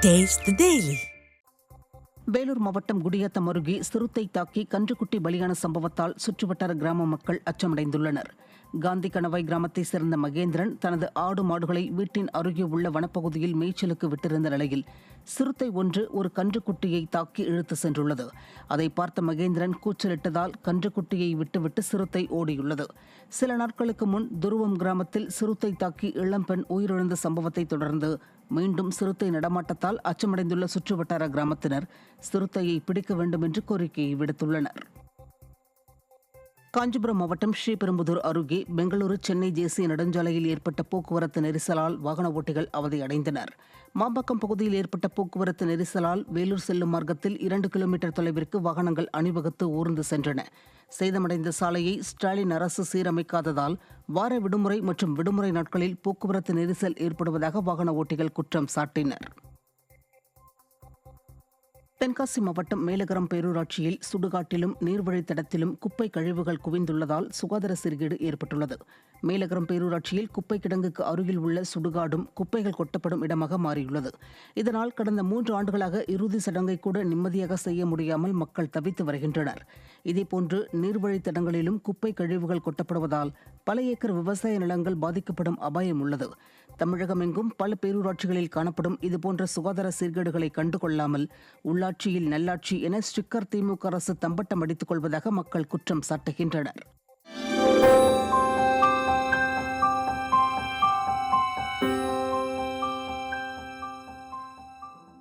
Taste the Daily. Vellore மாவட்டம் குடியாத்தம் அருகே சிறுத்தை தாக்கி கன்றுக்குட்டி பலியான சம்பவத்தால் சுற்றுவட்டார கிராம மக்கள் அச்சமடைந்துள்ளனர். காந்தி கணவாய் கிராமத்தைச் சேர்ந்த மகேந்திரன் தனது ஆடு மாடுகளை வீட்டின் அருகே உள்ள வனப்பகுதியில் மேய்ச்சலுக்கு விட்டிருந்த நிலையில் சிறுத்தை ஒன்று ஒரு கன்றுக்குட்டியை தாக்கி இழுத்து சென்றுள்ளது. அதை பார்த்த மகேந்திரன் கூச்சலிட்டதால் கன்றுக்குட்டியை விட்டுவிட்டு சிறுத்தை ஓடியுள்ளது. சில நாட்களுக்கு முன் துருவம் கிராமத்தில் சிறுத்தை தாக்கி இளம்பெண் உயிரிழந்த சம்பவத்தை தொடர்ந்து மீண்டும் சிறுத்தை நடமாட்டத்தால் அச்சமடைந்துள்ள சுற்றுவட்டார கிராமத்தினர் சிறுத்தையை பிடிக்க வேண்டும் என்று கோரிக்கையை விடுத்துள்ளனர். காஞ்சிபுரம் மாவட்டம் ஸ்ரீபெரும்புதூர் அருகே பெங்களூரு சென்னை தேசிய நெடுஞ்சாலையில் ஏற்பட்ட போக்குவரத்து நெரிசலால் வாகன ஓட்டிகள் அவதியடைந்தனர். மாம்பாக்கம் பகுதியில் ஏற்பட்ட போக்குவரத்து நெரிசலால் வேலூர் செல்லும் மார்க்கத்தில் 2 கிலோமீட்டர் தொலைவிற்கு வாகனங்கள் அணிவகுத்து ஊர்ந்து சென்றன. சேதமடைந்த சாலையை ஸ்டாலின் அரசு சீரமைக்காததால் வார விடுமுறை மற்றும் விடுமுறை நாட்களில் போக்குவரத்து நெரிசல் ஏற்படுவதாக வாகன ஓட்டிகள் குற்றம் சாட்டினர். தென்காசி மாவட்டம் மேலகரம் பேரூராட்சியில் சுடுகாட்டிலும் நீர்வழித்தடத்திலும் குப்பை கழிவுகள் குவிந்துள்ளதால் சுகாதார சீர்கேடு ஏற்பட்டுள்ளது. மேலகரம் பேரூராட்சியில் குப்பை கிடங்குக்கு அருகில் உள்ள சுடுகாடும் குப்பைகள் கொட்டப்படும் இடமாக மாறியுள்ளது. இதனால் கடந்த 3 ஆண்டுகளாக இறுதி சடங்கை கூட நிம்மதியாக செய்ய முடியாமல் மக்கள் தவித்து வருகின்றனர். இதேபோன்று நீர்வழித்தடங்களிலும் குப்பை கழிவுகள் கொட்டப்படுவதால் பல ஏக்கர் விவசாய நிலங்கள் பாதிக்கப்படும் அபாயம் உள்ளது. தமிழகம் எங்கும் பல பேரூராட்சிகளில் காணப்படும் இதுபோன்ற சுகாதார சீர்கேடுகளை கண்டுகொள்ளாமல் உள்ளாட்சியில் நல்லாட்சி என ஸ்டிக்கர் திமுக அரசு தம்பட்டம் அடித்துக் கொள்வதாக மக்கள் குற்றம் சாட்டுகின்றனர்.